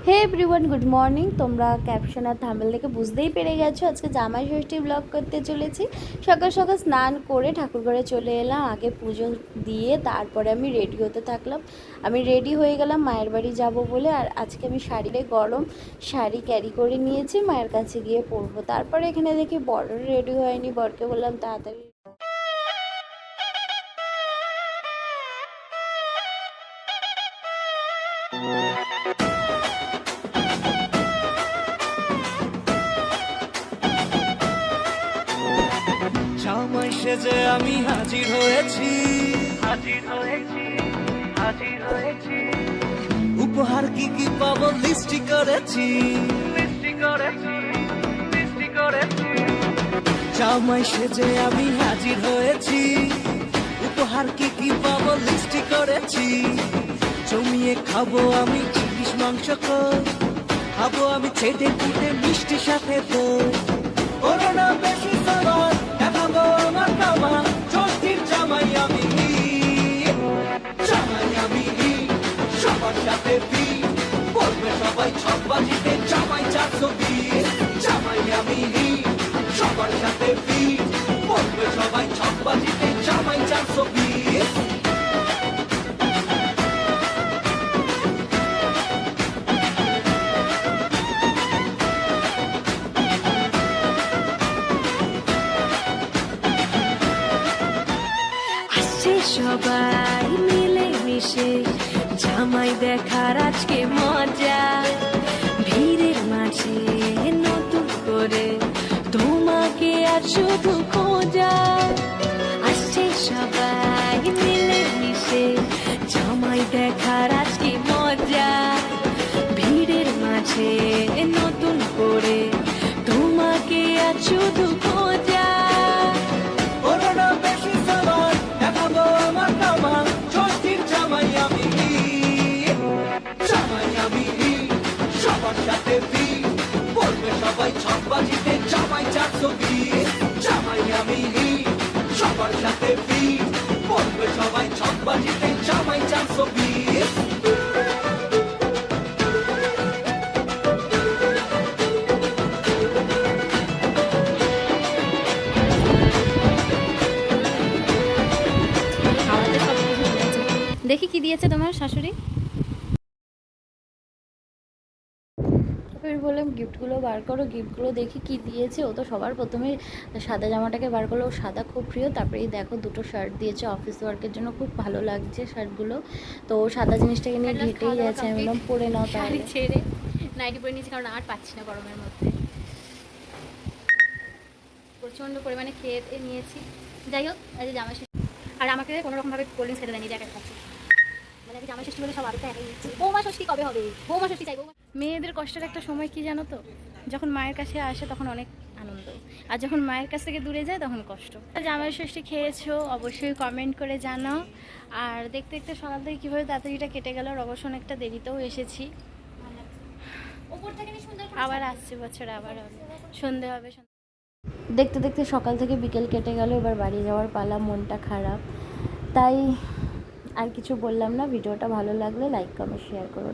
হে everyone, good morning. তোমরা caption আর thumbnail দেখে বুঝতেই পেরে গেছো আজকে জামাই ষষ্ঠী ব্লগ করতে চলেছি। সকাল সকাল স্নান করে ঠাকুরঘরে চলে এলাম, আগে পুজো দিয়ে তারপরে আমি রেডি হতে থাকলাম। আমি রেডি হয়ে গেলাম মায়ের বাড়ি যাব বলে। আর আজকে আমি গরম শাড়ি ক্যারি করে নিয়েছি, মায়ের কাছে গিয়ে পরবো। তারপরে এখানে দেখি বর রেডি হয়নি, বরকে বললাম তাড়াতাড়ি জামাই সেজে আমি হাজির হয়েছি, উপহার কি কি পাবো লিস্টি করেছি। জামাই সেজে আমি হাজির হয়েছি, উপহার কি কি পাবো লিস্টি করেছি। জমিয়ে খাবো আমি ইলিশ মাংস, খাবো আমি চেটে পুটে মিষ্টি সাথে দই। ওরা না বেশি সবার দেখাবো আমার কামা, ষষ্ঠীর জামাই আমি, সবার সাথে বলবে সবাই ছকবাজিতে জামাই 420। জামাই আমি সবার সাথে বলবে সবাই ছকবাজিতে জামাই 420। সবাই মিলে মিশে জামাই দেখার আজকে মজা, ভিড়ের মাঝে নতুন করে তোমাকে আর শুধু খোঁজা। আসছে সবাই মিলে মিশে জামাই দেখার আজকে মজা, ভিড়ের মাঝে নতুন করে তোমাকে আর শুধু খোঁজা। সবাই ছকবাজিতে জামাই 420। জামাই আমি সবার সাথে বলবে সবাই ছকবাজিতে জামাই 420। দেখি কি দিয়েছে তোমার শাশুড়ি। আমি বললাম গিফটগুলো বার করো, গিফটগুলো দেখি কি দিয়েছে। ও তো সবার প্রথমে সাদা জামাটাকে বার করলো, ও সাদা খুব প্রিয়। তারপরে এই দেখো দুটো শার্ট দিয়েছে অফিস ওয়ার্কের জন্য, খুব ভালো লাগছে শার্টগুলো। তো সাদা জিনিসটাকে নিয়ে ঘেটেই যাচ্ছে। আমি বললাম পরে নাও, তাহলে ছেড়ে নাইটি পরে নিয়েছি, কারণ আর পাচ্ছি না গরমের মধ্যে, প্রচণ্ড পরিমাণে খেয়ে নিয়েছি। যাই হোক, আজ জামা ষষ্ঠী, আর আমাকে কোনোরকমভাবে কোল্ড ড্রিঙ্কস খেতে দেয়নি, দেখ খাচ্ছি। মানে জামা ষষ্ঠী বলে সব আরোটা একাই নিচ্ছি। বৌমা ষষ্ঠী কবে হবে? বৌমা ষষ্ঠী চাই। মেয়েদের কষ্টের একটা সময় কি জানো তো, যখন মায়ের কাছে আসে তখন অনেক আনন্দ, আর যখন মায়ের কাছ থেকে দূরে যায় তখন কষ্ট। জামাই ষষ্ঠী খেয়েছো অবশ্যই কমেন্ট করে জানাও। আর দেখতে দেখতে সকাল থেকে কীভাবে তাড়াতাড়িটা কেটে গেল, আর অবশ্য অনেকটা দেরিতেও এসেছি। আবার আসছে বছর, আবার হবে, সন্ধে হবে। দেখতে দেখতে সকাল থেকে বিকেল কেটে গেল, এবার বাড়ি যাওয়ার পালা। মনটা খারাপ, তাই আর কিছু বললাম না। ভিডিওটা ভালো লাগলে লাইক কমেন্ট শেয়ার করো।